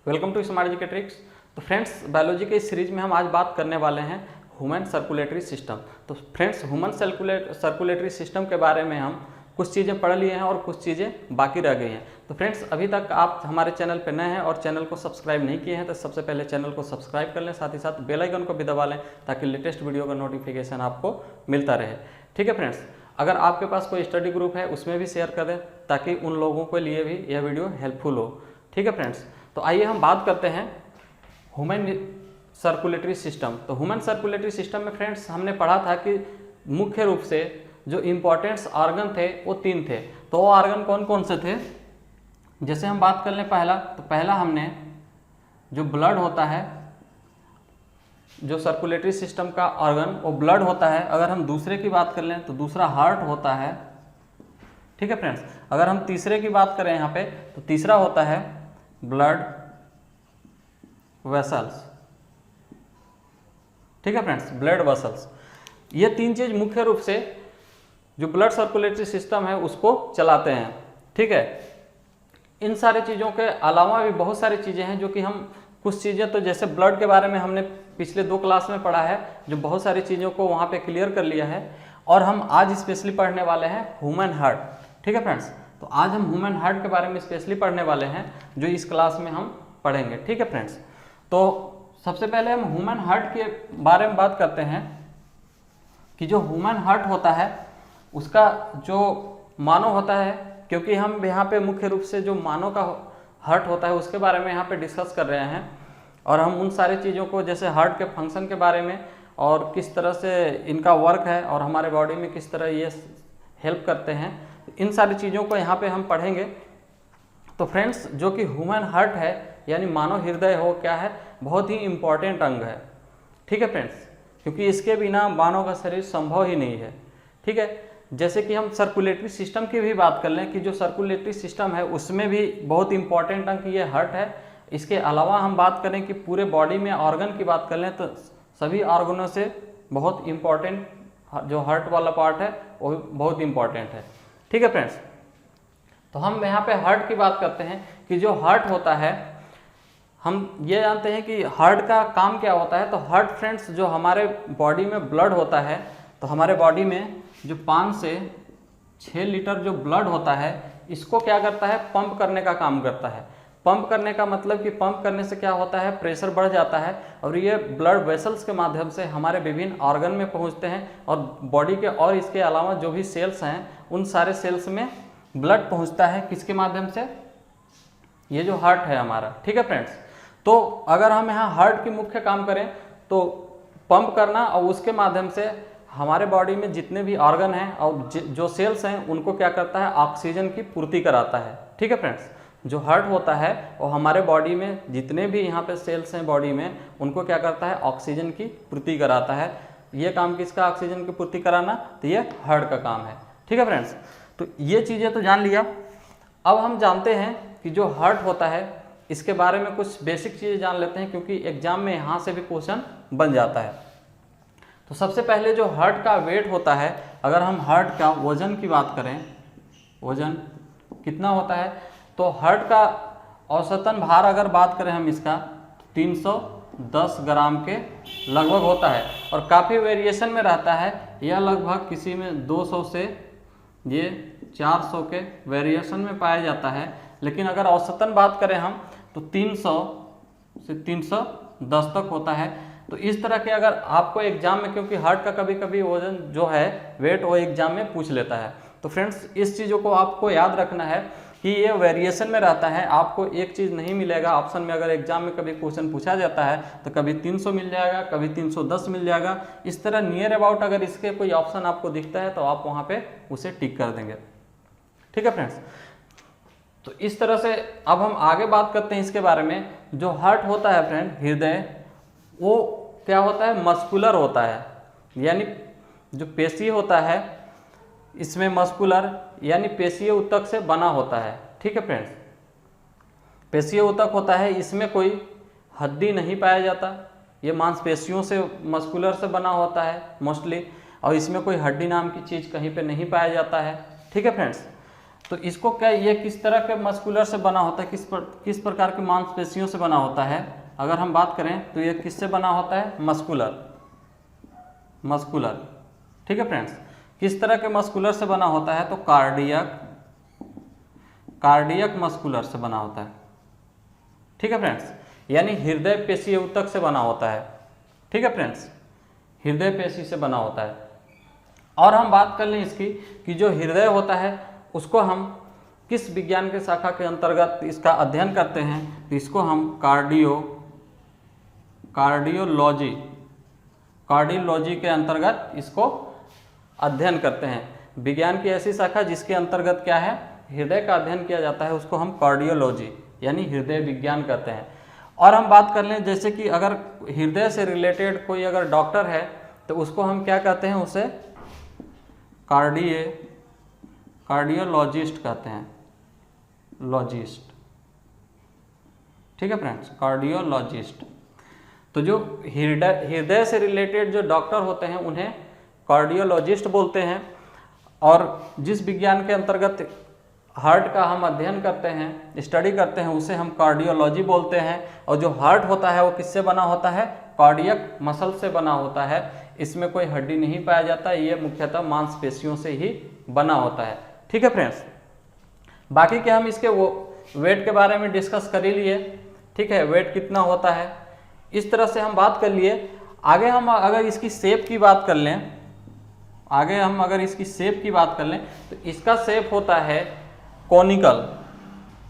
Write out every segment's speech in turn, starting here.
Welcome to smart G tricks. तो friends, biology के इस सीरीज में हम आज बात करने वाले हैं ह्यूमन सर्कुलेटरी सिस्टम। तो फ्रेंड्स, ह्यूमन सर्कुलेटरी सिस्टम के बारे में हम कुछ चीज़ें पढ़ लिए हैं और कुछ चीज़ें बाकी रह गई हैं। तो फ्रेंड्स, अभी तक आप हमारे चैनल पर नए हैं और चैनल को सब्सक्राइब नहीं किए हैं तो सबसे पहले चैनल को सब्सक्राइब कर लें, साथ ही साथ बेल आइकन को भी दबा लें ताकि लेटेस्ट वीडियो का नोटिफिकेशन आपको मिलता रहे। ठीक है फ्रेंड्स, अगर आपके पास कोई स्टडी ग्रुप है उसमें भी शेयर कर दें ताकि उन लोगों के लिए भी यह वीडियो हेल्पफुल हो। ठीक है फ्रेंड्स, तो आइए हम बात करते हैं ह्यूमन सर्कुलेटरी सिस्टम। तो ह्यूमन सर्कुलेटरी सिस्टम में फ्रेंड्स हमने पढ़ा था कि मुख्य रूप से जो इम्पोर्टेंट्स ऑर्गन थे वो 3 थे। तो वो ऑर्गन कौन कौन से थे, जैसे हम बात कर लें पहला हमने जो ब्लड होता है, जो सर्कुलेटरी सिस्टम का ऑर्गन वो ब्लड होता है। अगर हम दूसरे की बात कर लें तो दूसरा हार्ट होता है। ठीक है फ्रेंड्स, अगर हम तीसरे की बात करें यहाँ पे तो तीसरा होता है ब्लड वेसल्स। ठीक है फ्रेंड्स, ब्लड वेसल्स। ये 3 चीज मुख्य रूप से जो ब्लड सर्कुलेटरी सिस्टम है उसको चलाते हैं। ठीक है, इन सारी चीज़ों के अलावा भी बहुत सारी चीज़ें हैं जो कि हम कुछ चीज़ें, तो जैसे ब्लड के बारे में हमने पिछले 2 क्लास में पढ़ा है, जो बहुत सारी चीज़ों को वहाँ पे क्लियर कर लिया है। और हम आज स्पेशली पढ़ने वाले हैं ह्यूमन हार्ट। ठीक है फ्रेंड्स, तो आज हम ह्यूमन हार्ट के बारे में स्पेशली पढ़ने वाले हैं जो इस क्लास में हम पढ़ेंगे। ठीक है फ्रेंड्स, तो सबसे पहले हम ह्यूमन हार्ट के बारे में बात करते हैं कि जो ह्यूमन हार्ट होता है उसका जो मानव होता है, क्योंकि हम यहाँ पे मुख्य रूप से जो मानव का हार्ट होता है उसके बारे में यहाँ पे डिस्कस कर रहे हैं। और हम उन सारी चीज़ों को, जैसे हार्ट के फंक्शन के बारे में और किस तरह से इनका वर्क है और हमारे बॉडी में किस तरह ये हेल्प करते हैं, इन सारी चीज़ों को यहाँ पे हम पढ़ेंगे। तो फ्रेंड्स, जो कि ह्यूमन हार्ट है यानी मानव हृदय हो क्या है, बहुत ही इम्पॉर्टेंट अंग है। ठीक है फ्रेंड्स, क्योंकि इसके बिना मानव का शरीर संभव ही नहीं है। ठीक है, जैसे कि हम सर्कुलेटरी सिस्टम की भी बात कर लें कि जो सर्कुलेटरी सिस्टम है उसमें भी बहुत इंपॉर्टेंट अंग ये हार्ट है। इसके अलावा हम बात करें कि पूरे बॉडी में ऑर्गन की बात कर लें तो सभी ऑर्गनों से बहुत इंपॉर्टेंट जो हार्ट वाला पार्ट है वो बहुत इंपॉर्टेंट है। ठीक है फ्रेंड्स, तो हम यहाँ पे हार्ट की बात करते हैं कि जो हार्ट होता है, हम ये जानते हैं कि हार्ट का काम क्या होता है। तो हार्ट फ्रेंड्स, जो हमारे बॉडी में ब्लड होता है, तो हमारे बॉडी में जो 5 से 6 लीटर जो ब्लड होता है इसको क्या करता है, पंप करने का काम करता है। पंप करने का मतलब कि पंप करने से क्या होता है, प्रेशर बढ़ जाता है और ये ब्लड वेसल्स के माध्यम से हमारे विभिन्न ऑर्गन में पहुंचते हैं और बॉडी के और इसके अलावा जो भी सेल्स हैं उन सारे सेल्स में ब्लड पहुंचता है। किसके माध्यम से, ये जो हार्ट है हमारा। ठीक है फ्रेंड्स, तो अगर हम यहाँ हार्ट की मुख्य काम करें तो पंप करना और उसके माध्यम से हमारे बॉडी में जितने भी ऑर्गन हैं और जो सेल्स हैं उनको क्या करता है, ऑक्सीजन की पूर्ति कराता है। ठीक है फ्रेंड्स, जो हार्ट होता है वो हमारे बॉडी में जितने भी यहाँ पे सेल्स हैं बॉडी में उनको क्या करता है, ऑक्सीजन की पूर्ति कराता है। ये काम किसका, ऑक्सीजन की पूर्ति कराना, तो ये हार्ट का काम है। ठीक है फ्रेंड्स, तो ये चीज़ें तो जान लिया। अब हम जानते हैं कि जो हार्ट होता है इसके बारे में कुछ बेसिक चीज़ें जान लेते हैं, क्योंकि एग्जाम में यहाँ से भी क्वेश्चन बन जाता है। तो सबसे पहले जो हार्ट का वेट होता है, अगर हम हार्ट का वजन की बात करें, वजन कितना होता है, तो हार्ट का औसतन भार अगर बात करें हम इसका 310 ग्राम के लगभग होता है और काफ़ी वेरिएशन में रहता है। यह लगभग किसी में 200 से ये 400 के वेरिएशन में पाया जाता है, लेकिन अगर औसतन बात करें हम तो 300 से 310 तक होता है। तो इस तरह के अगर आपको एग्जाम में, क्योंकि हार्ट का कभी कभी वजन जो है वेट वो एग्जाम में पूछ लेता है, तो फ्रेंड्स इस चीज़ों को आपको याद रखना है कि ये वेरिएशन में रहता है। आपको एक चीज़ नहीं मिलेगा ऑप्शन में। अगर एग्जाम में कभी क्वेश्चन पूछा जाता है तो कभी 300 मिल जाएगा, कभी 310 मिल जाएगा। इस तरह नियर अबाउट अगर इसके कोई ऑप्शन आपको दिखता है तो आप वहाँ पे उसे टिक कर देंगे। ठीक है फ्रेंड्स, तो इस तरह से अब हम आगे बात करते हैं इसके बारे में। जो हार्ट होता है फ्रेंड, हृदय, वो क्या होता है, मस्कुलर होता है, यानी जो पेशी होता है इसमें मस्कुलर यानी पेशीय ऊतक से बना होता है। ठीक है फ्रेंड्स, पेशीय ऊतक होता है, इसमें कोई हड्डी नहीं पाया जाता, ये मांसपेशियों से मस्कुलर से बना होता है मोस्टली, और इसमें कोई हड्डी नाम की चीज़ कहीं पे नहीं पाया जाता है। ठीक है फ्रेंड्स, तो इसको क्या, ये किस तरह के मस्कुलर से बना होता है, किस प्रकार की मांसपेशियों से बना होता है? अगर हम बात करें तो ये किससे बना होता है? मस्कुलर। ठीक है फ्रेंड्स, किस तरह के मस्कुलर से बना होता है? तो कार्डियक मस्कुलर से बना होता है। ठीक है फ्रेंड्स, यानी हृदय पेशी ऊतक से बना होता है। ठीक है फ्रेंड्स, हृदय पेशी से बना होता है। और हम बात कर लें इसकी कि जो हृदय होता है उसको हम किस विज्ञान के शाखा के अंतर्गत इसका अध्ययन करते हैं? तो इसको हम कार्डियोलॉजी के अंतर्गत इसको अध्ययन करते हैं। विज्ञान की ऐसी शाखा जिसके अंतर्गत क्या है? हृदय का अध्ययन किया जाता है, उसको हम कार्डियोलॉजी यानी हृदय विज्ञान कहते हैं। और हम बात कर लें जैसे कि अगर हृदय से रिलेटेड कोई अगर डॉक्टर है तो उसको हम क्या कहते हैं? उसे कार्डियोलॉजिस्ट कहते हैं, लॉजिस्ट। ठीक है फ्रेंड्स, कार्डियोलॉजिस्ट। तो जो हृदय से रिलेटेड जो डॉक्टर होते हैं उन्हें कार्डियोलॉजिस्ट बोलते हैं। और जिस विज्ञान के अंतर्गत हार्ट का हम अध्ययन करते हैं, स्टडी करते हैं, उसे हम कार्डियोलॉजी बोलते हैं। और जो हार्ट होता है वो किससे बना होता है? कार्डियक मसल से बना होता है। इसमें कोई हड्डी नहीं पाया जाता, ये मुख्यतः मांसपेशियों से ही बना होता है। ठीक है फ्रेंड्स, बाकी के हम इसके वो वेट के बारे में डिस्कस कर ही लिए। ठीक है, वेट कितना होता है इस तरह से हम बात कर लिए। आगे हम अगर इसकी शेप की बात कर लें, तो इसका शेप होता है कोनिकल।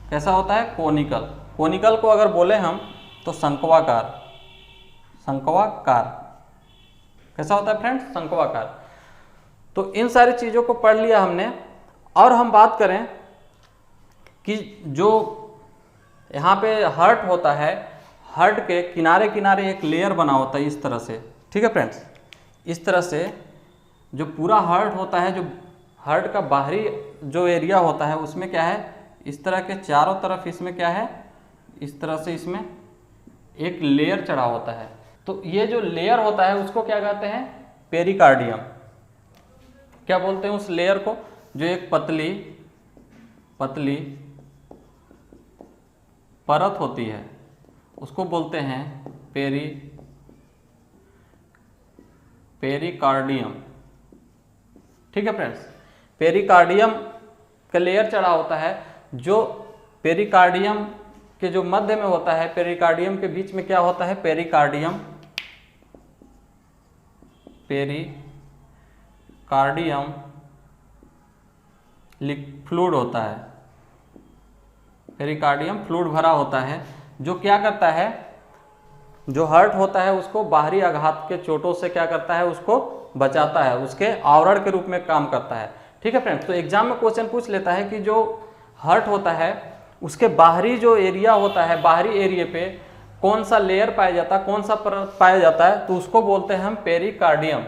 कैसा होता है? कोनिकल। कोनिकल को अगर बोले हम तो शंक्वाकार। कैसा होता है फ्रेंड्स? शंक्वाकार। तो इन सारी चीज़ों को पढ़ लिया हमने। और हम बात करें कि जो यहाँ पे हार्ट होता है, हार्ट के किनारे किनारे एक लेयर बना होता है इस तरह से। ठीक है फ्रेंड्स, इस तरह से जो पूरा हार्ट होता है, जो हार्ट का बाहरी जो एरिया होता है उसमें क्या है? इस तरह के चारों तरफ इसमें क्या है? इस तरह से इसमें एक लेयर चढ़ा होता है। तो ये जो लेयर होता है उसको क्या कहते हैं? पेरिकार्डियम। क्या बोलते हैं उस लेयर को? जो एक पतली परत होती है उसको बोलते हैं पेरिकार्डियम। ठीक है फ्रेंड्स, पेरिकार्डियम का लेयर चढ़ा होता है। जो पेरिकार्डियम के जो मध्य में होता है, पेरिकार्डियम के बीच में क्या होता है? पेरिकार्डियम फ्लूइड होता है। पेरिकार्डियम फ्लूइड भरा होता है, जो क्या करता है? जो हार्ट होता है उसको बाहरी आघात के चोटों से क्या करता है? उसको बचाता है, उसके आवरण के रूप में काम करता है। ठीक है फ्रेंड्स, तो एग्जाम में क्वेश्चन पूछ लेता है कि जो हार्ट होता है उसके बाहरी जो एरिया होता है, बाहरी एरिया पे कौन सा लेयर पाया जाता है, कौन सा परत पाया जाता है? तो उसको बोलते हैं हम पेरिकार्डियम।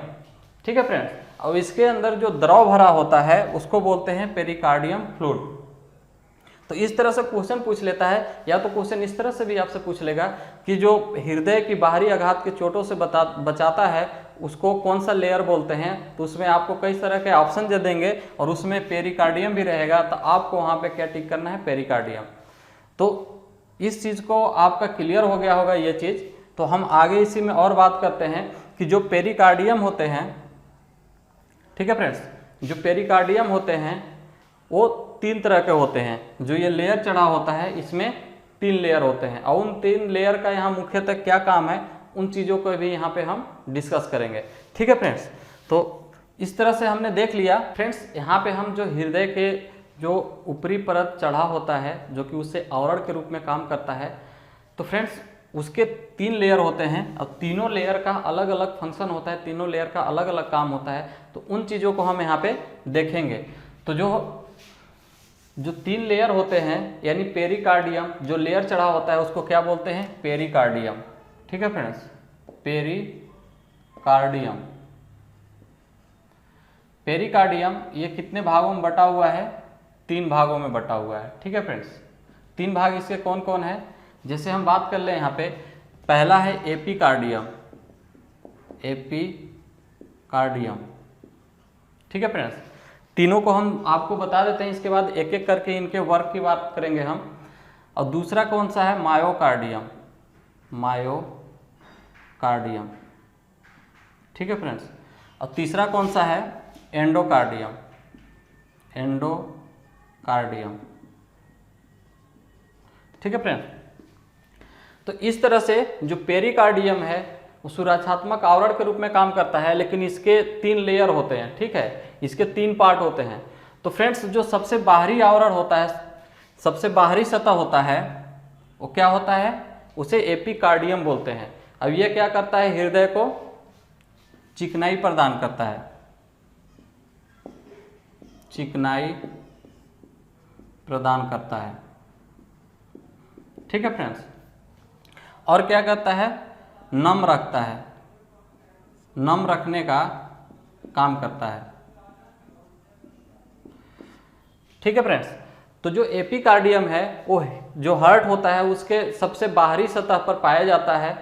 ठीक है फ्रेंड्स, और इसके अंदर जो द्रव भरा होता है उसको बोलते हैं पेरिकार्डियम फ्लूइड। तो इस तरह से क्वेश्चन पूछ लेता है, या तो क्वेश्चन इस तरह से भी आपसे पूछ लेगा कि जो हृदय की बाहरी आघात के चोटों से बचाता है उसको कौन सा लेयर बोलते हैं? तो उसमें आपको कई तरह के ऑप्शन दे देंगे और उसमें पेरिकार्डियम भी रहेगा, तो आपको वहाँ पे क्या टिक करना है? पेरिकार्डियम। तो इस चीज़ को आपका क्लियर हो गया होगा ये चीज़। तो हम आगे इसी में और बात करते हैं कि जो पेरिकार्डियम होते हैं, ठीक है फ्रेंड्स, जो पेरिकार्डियम होते हैं वो 3 तरह के होते हैं। जो ये लेयर चढ़ा होता है इसमें 3 लेयर होते हैं, और उन 3 लेयर का यहाँ मुख्यतः क्या काम है उन चीज़ों को भी यहाँ पे हम डिस्कस करेंगे। ठीक है फ्रेंड्स, तो इस तरह से हमने देख लिया। फ्रेंड्स, यहाँ पे हम जो हृदय के जो ऊपरी परत चढ़ा होता है जो कि उससे आवरण के रूप में काम करता है, तो फ्रेंड्स उसके 3 लेयर होते हैं और तीनों लेयर का अलग अलग फंक्शन होता है, तीनों लेयर का अलग अलग काम होता है। तो उन चीज़ों को हम यहाँ पे देखेंगे। तो जो 3 लेयर होते हैं यानी पेरिकार्डियम, जो लेयर चढ़ा होता है उसको क्या बोलते हैं? पेरिकार्डियम। ठीक है फ्रेंड्स, पेरिकार्डियम ये कितने भागों में बटा हुआ है? 3 भागों में बटा हुआ है। ठीक है फ्रेंड्स, 3 भाग इसके कौन कौन है? जैसे हम बात कर लें यहाँ पे, पहला है एपिकार्डियम। ठीक है फ्रेंड्स, तीनों को हम आपको बता देते हैं, इसके बाद एक एक करके इनके वर्क की बात करेंगे हम। और दूसरा कौन सा है, मायोकार्डियम, मायोकार्डियम, ठीक है फ्रेंड्स। और तीसरा कौन सा है, एंडोकार्डियम, एंडोकार्डियम, ठीक है फ्रेंड्स। तो इस तरह से जो पेरिकार्डियम है वो सुरक्षात्मक आवरण के रूप में काम करता है, लेकिन इसके 3 लेयर होते हैं, ठीक है, इसके 3 पार्ट होते हैं। तो फ्रेंड्स जो सबसे बाहरी आवरण होता है, सबसे बाहरी सतह होता है, वो क्या होता है, उसे एपिकार्डियम बोलते हैं। अब ये क्या करता है, हृदय को चिकनाई प्रदान करता है, चिकनाई प्रदान करता है, ठीक है फ्रेंड्स। और क्या करता है, नम रखता है, नम रखने का काम करता है, ठीक है फ्रेंड्स। तो जो एपिकार्डियम है वो जो हार्ट होता है उसके सबसे बाहरी सतह पर पाया जाता है,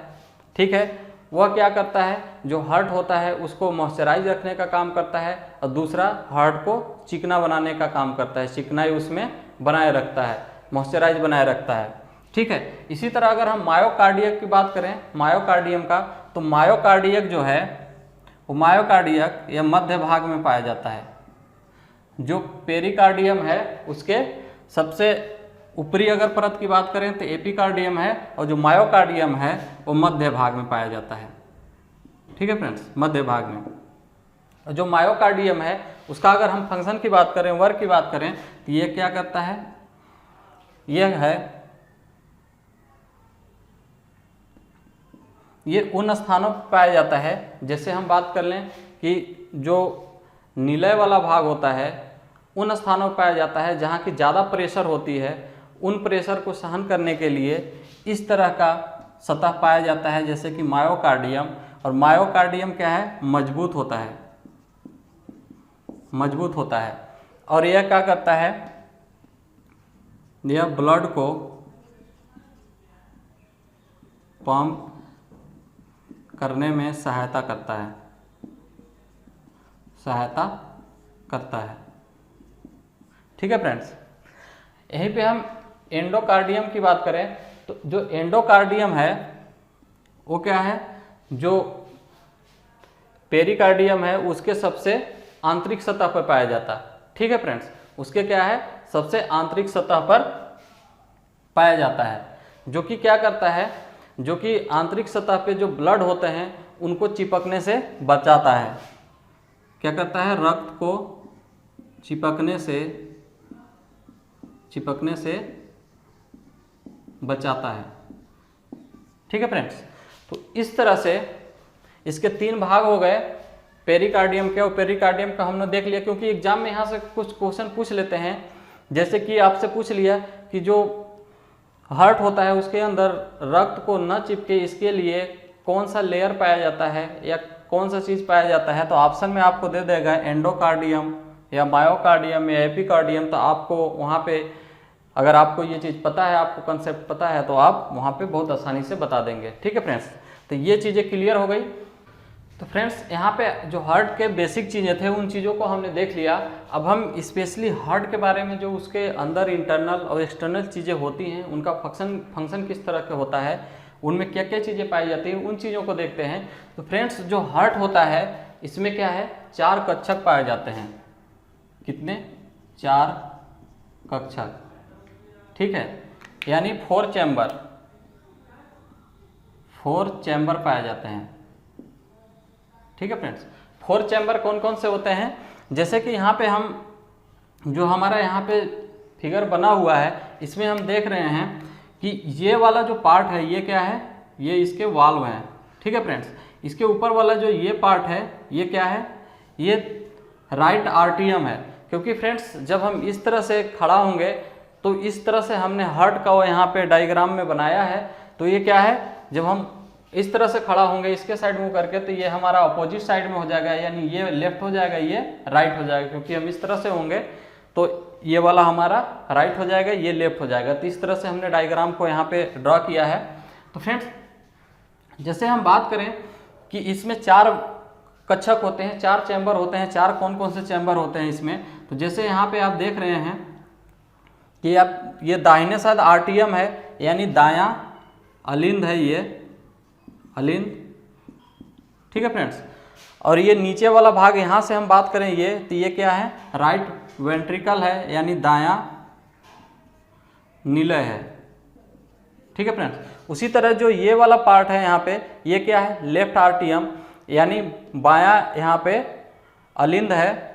ठीक है। वह क्या करता है, जो हार्ट होता है उसको मॉइस्चराइज रखने का काम करता है, और दूसरा हार्ट को चिकना बनाने का काम करता है, चिकनाई उसमें बनाए रखता है, मॉइस्चराइज बनाए रखता है, ठीक है। इसी तरह अगर हम मायोकार्डियक की बात करें, मायोकार्डियम का, तो मायोकार्डियक जो है वो मायोकार्डियक या मध्य भाग में पाया जाता है। जो पेरिकार्डियम है उसके सबसे ऊपरी अगर परत की बात करें तो एपिकार्डियम है, और जो मायोकार्डियम है वो मध्य भाग में पाया जाता है, ठीक है फ्रेंड्स, मध्य भाग में। जो मायोकार्डियम है उसका अगर हम फंक्शन की बात करें, वर्क की बात करें, तो ये क्या करता है, यह है, ये उन स्थानों पर पाया जाता है, जैसे हम बात कर लें कि जो निलय वाला भाग होता है उन स्थानों पर पाया जाता है जहाँ की ज़्यादा प्रेशर होती है। उन प्रेशर को सहन करने के लिए इस तरह का सतह पाया जाता है, जैसे कि मायोकार्डियम। और मायोकार्डियम क्या है, मजबूत होता है, मजबूत होता है। और यह क्या करता है, यह ब्लड को पंप करने में सहायता करता है, सहायता करता है, ठीक है फ्रेंड्स। यहीं पे हम एंडोकार्डियम की बात करें तो जो एंडोकार्डियम है वो क्या है, जो पेरिकार्डियम है उसके सबसे आंतरिक सतह पर पाया जाता है, ठीक है फ्रेंड्स। उसके क्या है, सबसे आंतरिक सतह पर पाया जाता है, जो कि क्या करता है, जो कि आंतरिक सतह पे जो ब्लड होते हैं उनको चिपकने से बचाता है। क्या करता है, रक्त को चिपकने से बचाता है, ठीक है फ्रेंड्स। तो इस तरह से इसके 3 भाग हो गए पेरिकार्डियम के। और पेरिकार्डियम का हमने देख लिया, क्योंकि एग्जाम में यहाँ से कुछ क्वेश्चन पूछ लेते हैं, जैसे कि आपसे पूछ लिया कि जो हार्ट होता है उसके अंदर रक्त को न चिपके इसके लिए कौन सा लेयर पाया जाता है या कौन सा चीज़ पाया जाता है, तो ऑप्शन में आपको दे देगा एंडोकार्डियम या मायोकार्डियम या एपिकार्डियम। तो आपको वहाँ पे अगर आपको ये चीज़ पता है, आपको कंसेप्ट पता है, तो आप वहाँ पे बहुत आसानी से बता देंगे, ठीक है फ्रेंड्स। तो ये चीज़ें क्लियर हो गई। तो फ्रेंड्स यहाँ पे जो हार्ट के बेसिक चीज़ें थे उन चीज़ों को हमने देख लिया। अब हम स्पेशली हार्ट के बारे में, जो उसके अंदर इंटरनल और एक्सटर्नल चीज़ें होती हैं, उनका फंक्शन किस तरह का होता है, उनमें क्या क्या चीज़ें पाई जाती हैं, उन चीज़ों को देखते हैं। तो फ्रेंड्स जो हार्ट होता है इसमें क्या है, 4 कक्षक पाए जाते हैं। कितने, 4 कक्षक, ठीक है, यानी 4 चैम्बर पाए जाते हैं, ठीक है फ्रेंड्स। 4 चैम्बर कौन कौन से होते हैं, जैसे कि यहाँ पे हम जो हमारा यहाँ पे फिगर बना हुआ है इसमें हम देख रहे हैं कि ये वाला जो पार्ट है ये क्या है, ये इसके वाल्व हैं, ठीक है फ्रेंड्स। इसके ऊपर वाला जो ये पार्ट है ये क्या है, ये राइट आर्टियम है। क्योंकि फ्रेंड्स जब हम इस तरह से खड़ा होंगे तो इस तरह से हमने हार्ट का वो यहाँ पे डायग्राम में बनाया है। तो ये क्या है, जब हम इस तरह से खड़ा होंगे इसके साइड मुंह करके, तो ये हमारा अपोजिट साइड में हो जाएगा, यानी ये लेफ्ट हो जाएगा, ये राइट हो जाएगा। क्योंकि हम इस तरह से होंगे तो ये वाला हमारा राइट हो जाएगा, ये लेफ्ट हो जाएगा। तो इस तरह से हमने डायग्राम को यहाँ पे ड्रॉ किया है। तो फ्रेंड्स जैसे हम बात करें कि इसमें 4 कक्षक होते हैं, 4 चैम्बर होते हैं। 4 कौन कौन से चैम्बर होते हैं इसमें, तो जैसे यहाँ पे आप देख रहे हैं कि आप ये दाहिने साइड आर्टियम है, यानी दायां अलिंद है, ये अलिंद, ठीक है फ्रेंड्स। और ये नीचे वाला भाग यहाँ से हम बात करें ये, तो ये क्या है, राइट वेंट्रिकल है, यानी दायां निलय है, ठीक है फ्रेंड्स। उसी तरह जो ये वाला पार्ट है यहाँ पे, ये क्या है, लेफ्ट आर्टियम, यानी बायां यहाँ पे अलिंद है।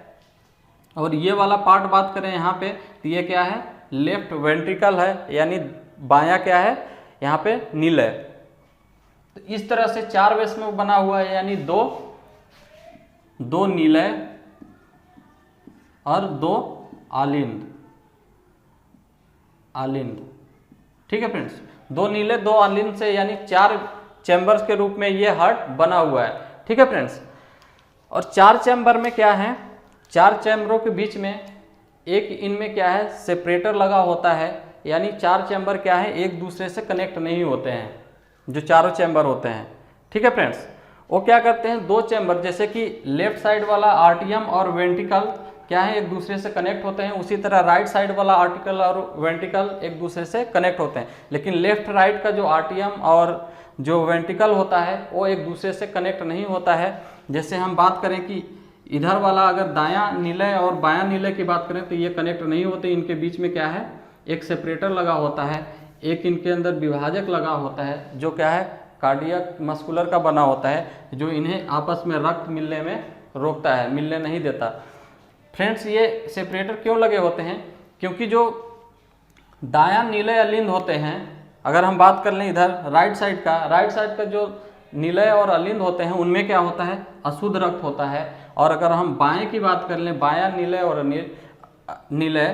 और ये वाला पार्ट बात करें यहाँ पे, तो ये क्या है, लेफ्ट वेंट्रिकल है, यानी बायां क्या है यहाँ पे निलय। तो इस तरह से 4 बेस में बना हुआ है, यानी दो निलय और 2 आलिंद, ठीक है फ्रेंड्स। 2 नीले 2 आलिंद से, यानी 4 चैम्बर्स के रूप में ये हार्ट बना हुआ है, ठीक है फ्रेंड्स। और 4 चैम्बर में क्या है, 4 चैम्बरों के बीच में एक इनमें क्या है, सेपरेटर लगा होता है, यानी 4 चैम्बर क्या है, एक दूसरे से कनेक्ट नहीं होते हैं, जो चारों चैम्बर होते हैं, ठीक है फ्रेंड्स। वो क्या करते हैं, 2 चैम्बर, जैसे कि लेफ्ट साइड वाला आर्टियम और वेंट्रिकल क्या है, एक दूसरे से कनेक्ट होते हैं, उसी तरह राइट साइड वाला आर्टिकल और वेंट्रिकल एक दूसरे से कनेक्ट होते हैं। लेकिन लेफ्ट राइट का जो आर्टियम और जो वेंट्रिकल होता है वो एक दूसरे से कनेक्ट नहीं होता है। जैसे हम बात करें कि इधर वाला अगर दायां निलय और बायां निलय की बात करें तो ये कनेक्ट नहीं होते, इनके बीच में क्या है, एक सेपरेटर लगा होता है, एक इनके अंदर विभाजक लगा होता है, जो क्या है, कार्डियक मस्कुलर का बना होता है, जो इन्हें आपस में रक्त मिलने में रोकता है, मिलने नहीं देता। फ्रेंड्स, ये सेपरेटर क्यों लगे होते हैं, क्योंकि जो दायां निलय अलिंद होते हैं, अगर हम बात कर लें इधर राइट साइड का जो निलय और अलिंद होते हैं उनमें क्या होता है, अशुद्ध रक्त होता है। और अगर हम बाएं की बात कर लें, बायां निलय और निलय,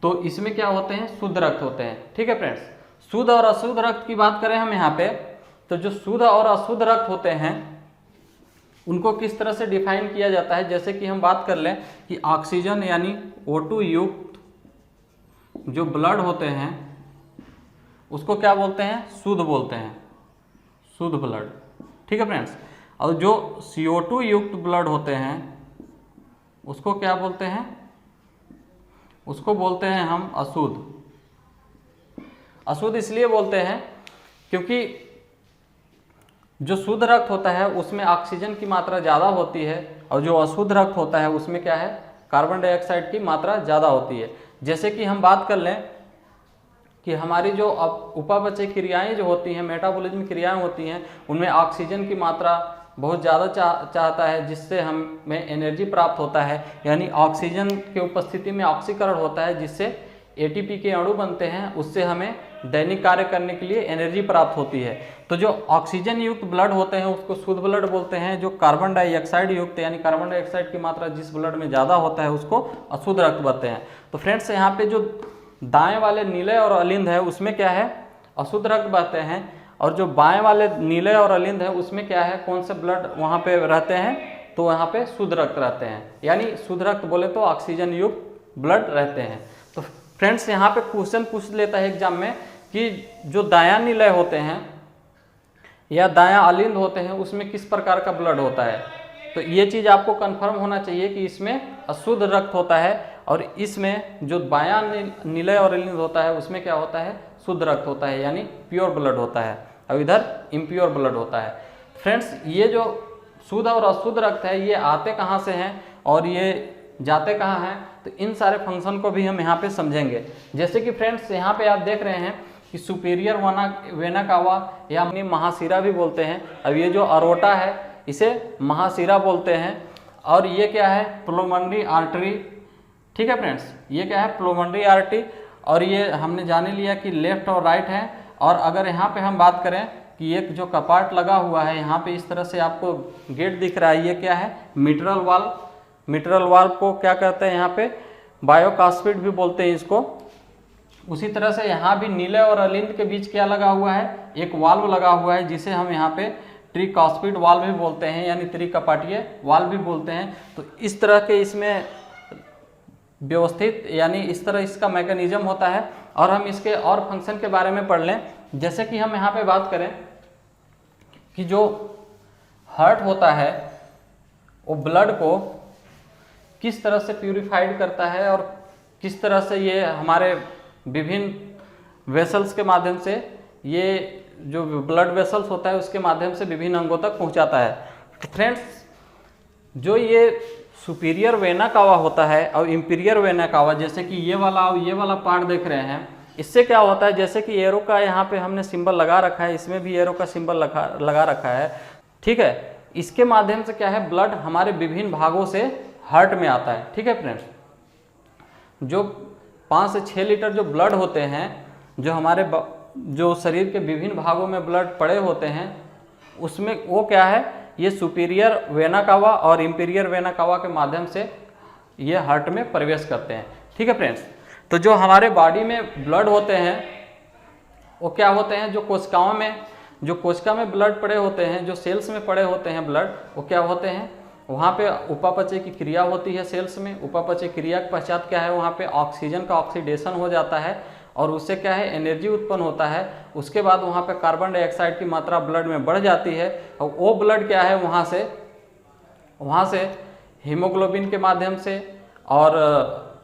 तो इसमें क्या होते हैं, शुद्ध रक्त होते हैं, ठीक है फ्रेंड्स। शुद्ध और अशुद्ध रक्त की बात करें हम यहाँ पे, तो जो शुद्ध और अशुद्ध रक्त होते हैं उनको किस तरह से डिफाइन किया जाता है, जैसे कि हम बात कर लें कि ऑक्सीजन यानी O2 युक्त जो ब्लड होते हैं उसको क्या बोलते हैं, शुद्ध बोलते हैं, शुद्ध ब्लड, ठीक है फ्रेंड्स। और जो CO2 युक्त ब्लड होते हैं उसको क्या बोलते हैं, उसको बोलते हैं हम अशुद्ध। अशुद्ध इसलिए बोलते हैं क्योंकि जो शुद्ध रक्त होता है उसमें ऑक्सीजन की मात्रा ज़्यादा होती है, और जो अशुद्ध रक्त होता है उसमें क्या है, कार्बन डाइऑक्साइड की मात्रा ज़्यादा होती है। जैसे कि हम बात कर लें कि हमारी जो उपापचय क्रियाएं जो होती हैं, मेटाबॉलिज्म क्रियाएं होती हैं, उनमें ऑक्सीजन की मात्रा बहुत ज़्यादा चाहता है, जिससे हमें एनर्जी प्राप्त होता है, यानी ऑक्सीजन के उपस्थिति में ऑक्सीकरण होता है, जिससे ATP के अणु बनते हैं, उससे हमें दैनिक कार्य करने के लिए एनर्जी प्राप्त होती है। तो जो ऑक्सीजन युक्त ब्लड होते हैं उसको शुद्ध ब्लड बोलते हैं, जो कार्बन डाइऑक्साइड युक्त यानी कार्बन डाइऑक्साइड की मात्रा जिस ब्लड में ज़्यादा होता है उसको अशुद्ध रक्त बोलते हैं। तो फ्रेंड्स, यहाँ पे जो दाएं वाले नीले और अलिंद है उसमें क्या है, अशुद्ध रक्त बहते हैं, और जो बाएं वाले नीले और अलिंद है उसमें क्या है, कौन से ब्लड वहाँ पे रहते हैं, तो वहाँ पे शुद्ध रक्त रहते हैं, यानी शुद्ध रक्त बोले तो ऑक्सीजन युक्त ब्लड रहते हैं। तो फ्रेंड्स, यहाँ पे क्वेश्चन पूछ लेता है एग्जाम में कि जो दायां निलय होते हैं या दायां अलिंद होते हैं उसमें किस प्रकार का ब्लड होता है। तो ये चीज़ आपको कंफर्म होना चाहिए कि इसमें अशुद्ध रक्त होता है, और इसमें जो बायां निलय और अलिंद होता है उसमें क्या होता है, शुद्ध रक्त होता है, यानी प्योर ब्लड होता है, और इधर इम्प्योर ब्लड होता है। फ्रेंड्स, ये जो शुद्ध और अशुद्ध रक्त है ये आते कहाँ से हैं और ये जाते कहाँ हैं, तो इन सारे फंक्शन को भी हम यहाँ पे समझेंगे। जैसे कि फ्रेंड्स, यहाँ पे आप देख रहे हैं कि सुपीरियर वेना कावा या अपनी महाशिरा भी बोलते हैं। अब ये जो अरोटा है इसे महाशिरा बोलते हैं, और ये क्या है, प्लोमनरी आर्टरी, ठीक है फ्रेंड्स, ये क्या है, प्लोमनरी आर्टरी। और ये हमने जाने लिया कि लेफ्ट और राइट है। और अगर यहाँ पे हम बात करें कि एक जो कपाट लगा हुआ है यहाँ पे इस तरह से आपको गेट दिख रहा है, ये क्या है, मिट्रल वाल्व। मिट्रल वाल्व को क्या कहते हैं, यहाँ पे बायोकास्पिड भी बोलते हैं इसको। उसी तरह से यहाँ भी नीले और अलिंद के बीच क्या लगा हुआ है, एक वाल्व लगा हुआ है, जिसे हम यहाँ पे ट्रिकास्पिड वाल्व भी बोलते हैं, यानी त्रिकपाटीय वाल्व भी बोलते हैं। तो इस तरह के इसमें व्यवस्थित, यानी इस तरह इसका मैकेनिज्म होता है। और हम इसके और फंक्शन के बारे में पढ़ लें। जैसे कि हम यहाँ पे बात करें कि जो हार्ट होता है वो ब्लड को किस तरह से प्यूरिफाइड करता है और किस तरह से ये हमारे विभिन्न वेसल्स के माध्यम से, ये जो ब्लड वेसल्स होता है उसके माध्यम से विभिन्न अंगों तक पहुंचाता है। तो फ्रेंड्स, जो ये सुपीरियर वेना कावा होता है और इंपीरियर वेना कावा, जैसे कि ये वाला और ये वाला पार्ट देख रहे हैं, इससे क्या होता है, जैसे कि एरो का यहाँ पे हमने सिंबल लगा रखा है, इसमें भी एरो का सिंबल लगा रखा है, ठीक है। इसके माध्यम से क्या है, ब्लड हमारे विभिन्न भागों से हार्ट में आता है, ठीक है फ्रेंड्स। जो 5 से 6 लीटर जो ब्लड होते हैं, जो हमारे जो शरीर के विभिन्न भागों में ब्लड पड़े होते हैं, उसमें वो क्या है, ये सुपीरियर वेना कावा और इंपीरियर वेना कावा के माध्यम से ये हार्ट में प्रवेश करते हैं, ठीक है फ्रेंड्स। तो जो हमारे बॉडी में ब्लड होते हैं वो क्या होते हैं, जो कोशिकाओं में, जो कोशिका में ब्लड पड़े होते हैं, जो सेल्स में पड़े होते हैं ब्लड, वो क्या होते हैं, वहाँ पे उपापचय की क्रिया होती है सेल्स में। उपापचय क्रिया के पश्चात क्या है, वहाँ पे ऑक्सीजन का ऑक्सीडेशन हो जाता है और उससे क्या है, एनर्जी उत्पन्न होता है। उसके बाद वहाँ पे कार्बन डाइऑक्साइड की मात्रा ब्लड में बढ़ जाती है और वो ब्लड क्या है, वहाँ से हीमोग्लोबिन के माध्यम से, और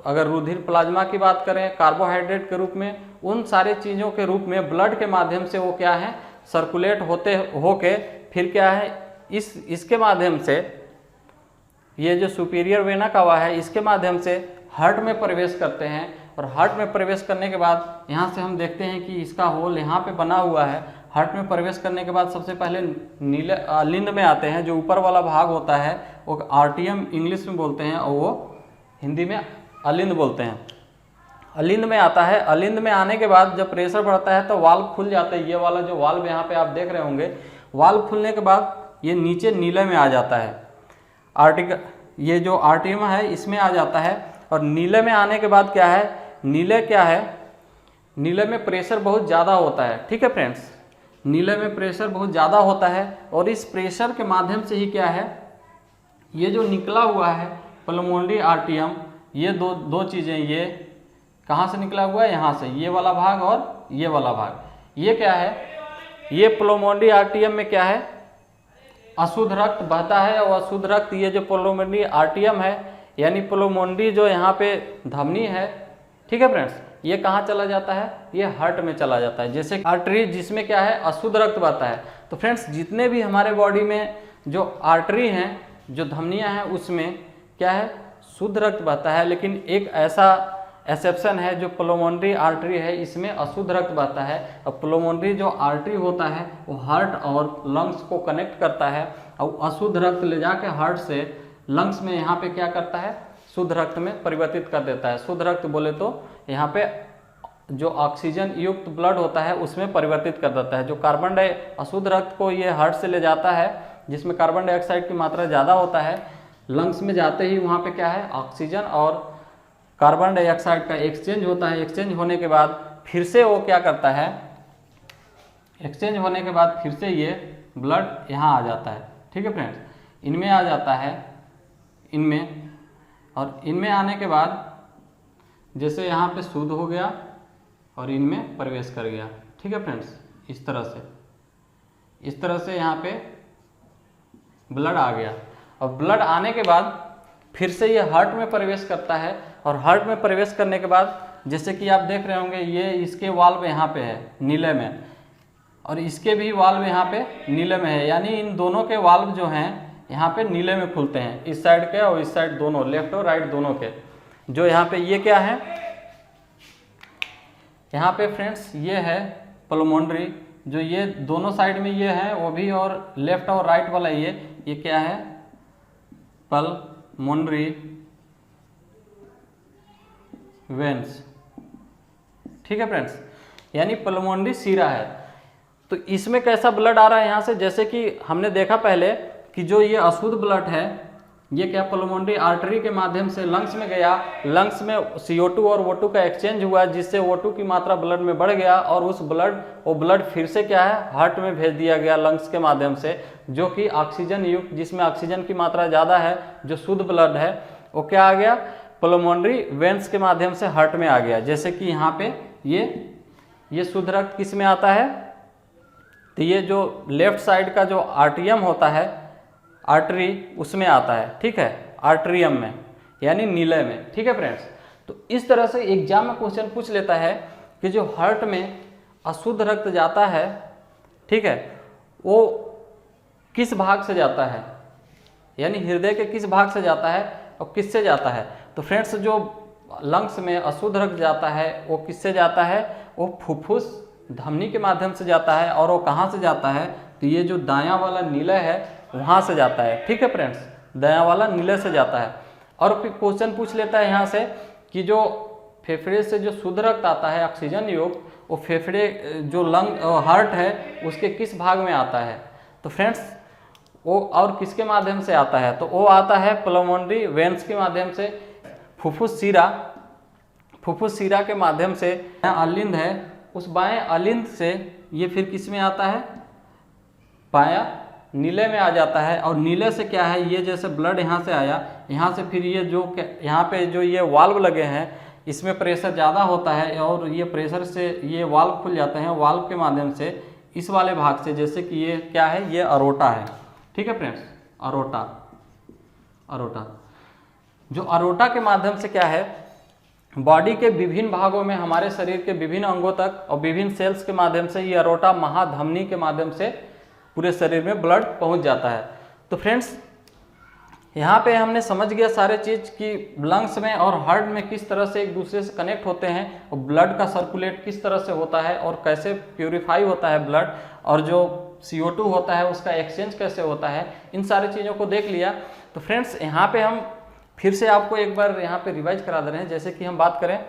अगर रुधिर प्लाज्मा की बात करें कार्बोहाइड्रेट के रूप में, उन सारे चीज़ों के रूप में ब्लड के माध्यम से वो क्या है, सर्कुलेट होके फिर क्या है, इसके माध्यम से, ये जो सुपीरियर वेना कावा है, इसके माध्यम से हार्ट में प्रवेश करते हैं। और हार्ट में प्रवेश करने के बाद यहाँ से हम देखते हैं कि इसका होल यहाँ पे बना हुआ है। हार्ट में प्रवेश करने के बाद सबसे पहले नीले अलिंद में आते हैं, जो ऊपर वाला भाग होता है वो आर्टियम इंग्लिश में बोलते हैं और वो हिंदी में अलिंद बोलते हैं। अलिंद में आता है। अलिंद में आने के बाद जब प्रेशर बढ़ता है तो वाल्व खुल जाते हैं। ये वाला जो वाल्व यहाँ पे आप देख रहे होंगे, वाल्व खुलने के बाद ये नीचे नीले में आ जाता है। ये जो आर्टियम है इसमें आ जाता है। और नीले में आने के बाद क्या है, नीले में प्रेशर बहुत ज़्यादा होता है, ठीक है फ्रेंड्स। नीले में प्रेशर बहुत ज़्यादा होता है और इस प्रेशर के माध्यम से ही क्या है, ये जो निकला हुआ है पल्मोनरी आर्टियम, ये दो चीज़ें, ये कहाँ से निकला हुआ है, यहाँ से, ये वाला भाग और ये वाला भाग, ये क्या है, ये पल्मोनरी आर्टियम में क्या है, अशुद्ध रक्त बहता है। और अशुद्ध रक्त, ये जो पल्मोनरी आर्टियम है यानी पल्मोनरी जो यहाँ पे धमनी है, ठीक है फ्रेंड्स, ये कहाँ चला जाता है, ये हार्ट में चला जाता है। जैसे आर्टरी जिसमें क्या है, अशुद्ध रक्त बहता है। तो फ्रेंड्स, जितने भी हमारे बॉडी में जो आर्टरी हैं, जो धमनियाँ हैं, उसमें क्या है, शुद्ध रक्त बहता है। लेकिन एक ऐसा एक्सेप्शन है, जो पल्मोनरी आर्टरी है, इसमें अशुद्ध रक्त बहता है। और पल्मोनरी जो आर्टरी होता है वो हार्ट और लंग्स को कनेक्ट करता है और अशुद्ध रक्त ले जाके हार्ट से लंग्स में यहाँ पे क्या करता है, शुद्ध रक्त में परिवर्तित कर देता है। शुद्ध रक्त बोले तो यहाँ पे जो ऑक्सीजन युक्त ब्लड होता है उसमें परिवर्तित कर देता है। जो अशुद्ध रक्त को ये हार्ट से ले जाता है, जिसमें कार्बन डाइऑक्साइड की मात्रा ज़्यादा होता है, लंग्स में जाते ही वहाँ पे क्या है, ऑक्सीजन और कार्बन डाइऑक्साइड का एक्सचेंज होता है। एक्सचेंज होने के बाद फिर से वो क्या करता है, एक्सचेंज होने के बाद फिर से ये ब्लड यहाँ आ जाता है, ठीक है फ्रेंड्स, इनमें आ जाता है, इनमें, और इनमें आने के बाद जैसे यहाँ पे शुद्ध हो गया और इनमें प्रवेश कर गया, ठीक है फ्रेंड्स। इस तरह से यहाँ पे ब्लड आ गया। और ब्लड आने के बाद फिर से ये हार्ट में प्रवेश करता है। और हार्ट में प्रवेश करने के बाद जैसे कि आप देख रहे होंगे, ये इसके वाल्व यहाँ पे है नीले में, और इसके भी वाल्व यहाँ पे नीले में है। यानी इन दोनों के वाल्व जो हैं यहाँ पे नीले में खुलते हैं, इस साइड के और इस साइड दोनों, लेफ्ट और राइट दोनों के। जो यहाँ पे ये क्या है, यहाँ पे फ्रेंड्स ये है पल्मोनरी, जो ये दोनों साइड में ये है वो भी, और लेफ्ट और राइट वाला ये क्या है, पल्मोनरी वेन्स, ठीक है फ्रेंड्स, यानी पल्मोनरी सीरा है। तो इसमें कैसा ब्लड आ रहा है यहाँ से, जैसे कि हमने देखा पहले कि जो ये अशुद्ध ब्लड है ये क्या पल्मोनरी आर्टरी के माध्यम से लंग्स में गया, लंग्स में CO2 और O2 का एक्सचेंज हुआ, जिससे O2 की मात्रा ब्लड में बढ़ गया, और वो ब्लड फिर से क्या है, हार्ट में भेज दिया गया लंग्स के माध्यम से, जो कि ऑक्सीजन युक्त, जिसमें ऑक्सीजन की मात्रा ज़्यादा है, जो शुद्ध ब्लड है, वो क्या आ गया, पल्मोनरी वेन्स के माध्यम से हार्ट में आ गया। जैसे कि यहाँ पे ये शुद्ध रक्त किस में आता है, तो ये जो लेफ्ट साइड का जो आर्टियम होता है, आर्टरी, उसमें आता है, ठीक है, आर्टरियम में। यानी नीले में। ठीक है फ्रेंड्स, तो इस तरह से एग्जाम में क्वेश्चन पूछ लेता है कि जो हार्ट में अशुद्ध रक्त जाता है, ठीक है, वो किस भाग से जाता है, यानी हृदय के किस भाग से जाता है और किससे जाता है। तो फ्रेंड्स जो लंग्स में अशुद्ध रक्त जाता है वो किससे जाता है, वो फुफ्फुस धमनी के माध्यम से जाता है। और वो कहाँ से जाता है, तो ये जो दायां वाला नीले है वहाँ से जाता है। ठीक है फ्रेंड्स, दायां वाला नीले से जाता है। और फिर क्वेश्चन पूछ लेता है यहाँ से कि जो फेफड़े से जो शुद्ध रक्त आता है ऑक्सीजन युक्त, वो फेफड़े जो लंग हार्ट है उसके किस भाग में आता है। तो फ्रेंड्स वो और किसके माध्यम से आता है, तो वो आता है पल्मोनरी वेन्स के माध्यम से, फुफ्फुस शिरा के माध्यम से। अलिंद है, उस बाएं अलिंद से ये फिर किस में आता है, बायां नीले में आ जाता है। और नीले से क्या है, ये जैसे ब्लड यहाँ से आया, यहाँ से फिर ये जो यहाँ पे जो ये वाल्व लगे हैं इसमें प्रेशर ज़्यादा होता है और ये प्रेशर से ये वाल्व खुल जाते हैं। वाल्व के माध्यम से इस वाले भाग से, जैसे कि ये क्या है, ये अरोटा है। ठीक है फ्रेंड्स, अरोटा जो अरोटा के माध्यम से क्या है, बॉडी के विभिन्न भागों में, हमारे शरीर के विभिन्न अंगों तक और विभिन्न सेल्स के माध्यम से ये अरोटा महाधमनी के माध्यम से पूरे शरीर में ब्लड पहुंच जाता है। तो फ्रेंड्स यहाँ पे हमने समझ गया सारे चीज़ कि लंग्स में और हार्ट में किस तरह से एक दूसरे से कनेक्ट होते हैं और ब्लड का सर्कुलेट किस तरह से होता है और कैसे प्यूरिफाई होता है ब्लड, और जो CO2 होता है उसका एक्सचेंज कैसे होता है, इन सारी चीज़ों को देख लिया। तो फ्रेंड्स यहाँ पे हम फिर से आपको एक बार यहाँ पे रिवाइज करा दे रहे हैं। जैसे कि हम बात करें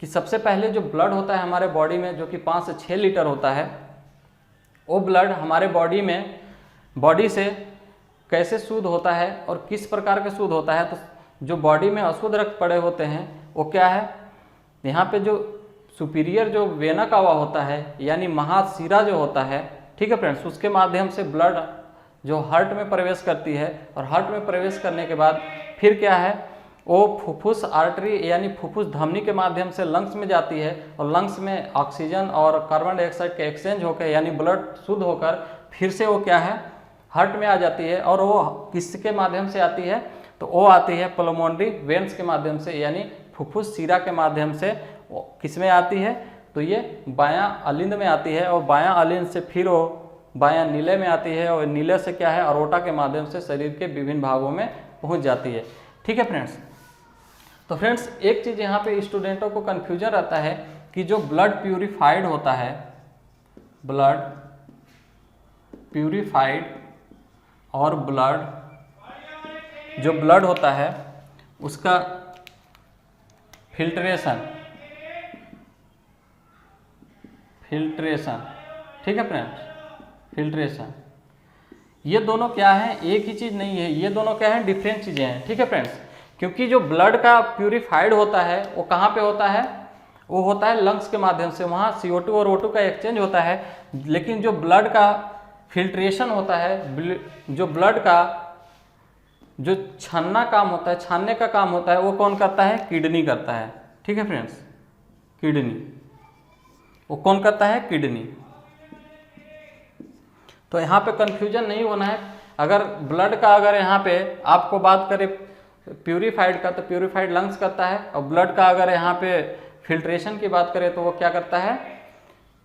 कि सबसे पहले जो ब्लड होता है हमारे बॉडी में, जो कि 5 से 6 लीटर होता है, वो ब्लड हमारे बॉडी से कैसे शुद्ध होता है और किस प्रकार के शुद्ध होता है। तो जो बॉडी में अशुद्ध रक्त पड़े होते हैं वो क्या है, यहाँ पे जो सुपीरियर जो वेना कावा होता है यानी महाशिरा जो होता है, ठीक है फ्रेंड्स, उसके माध्यम से ब्लड जो हार्ट में प्रवेश करती है और हार्ट में प्रवेश करने के बाद फिर क्या है, वो फुफ्फुस आर्टरी यानी फुफ्फुस धमनी के माध्यम से लंग्स में जाती है और लंग्स में ऑक्सीजन और कार्बन डाइऑक्साइड के एक्सचेंज होकर यानी ब्लड शुद्ध होकर फिर से वो क्या है, हार्ट में आ जाती है। और वो किसके माध्यम से आती है, तो वो आती है पल्मोनरी वेन्स के माध्यम से यानी फुफ्फुस शिरा के माध्यम से। किस में आती है, तो ये बायां अलिंद में आती है और बायां अलिंद से फिर वो बायां नीले में आती है और नीले से क्या है, अरोटा के माध्यम से शरीर के विभिन्न भागों में पहुंच जाती है। ठीक है फ्रेंड्स, तो फ्रेंड्स एक चीज़ यहाँ पे स्टूडेंटों को कन्फ्यूजन रहता है कि जो ब्लड प्यूरिफाइड होता है, ब्लड प्यूरिफाइड और जो ब्लड होता है उसका फिल्ट्रेशन, ठीक है फ्रेंड्स, फिल्ट्रेशन, ये दोनों क्या है, एक ही चीज़ नहीं है, ये दोनों क्या है, डिफरेंट चीज़ें हैं। ठीक है फ्रेंड्स, क्योंकि जो ब्लड का प्यूरिफाइड होता है वो कहाँ पे होता है, वो होता है लंग्स के माध्यम से, वहाँ CO2 और O2 का एक्सचेंज होता है। लेकिन जो ब्लड का फिल्ट्रेशन होता है, जो ब्लड का जो छानना काम होता है, छानने का काम होता है, वो कौन करता है, किडनी करता है। ठीक है फ्रेंड्स, किडनी, वो कौन करता है, किडनी। तो यहाँ पे कंफ्यूजन नहीं होना है। अगर ब्लड का अगर यहाँ पे आपको बात करें प्यूरिफाइड का, तो प्यूरिफाइड लंग्स करता है, और ब्लड का अगर यहाँ पे फिल्ट्रेशन की बात करें तो वो क्या करता है,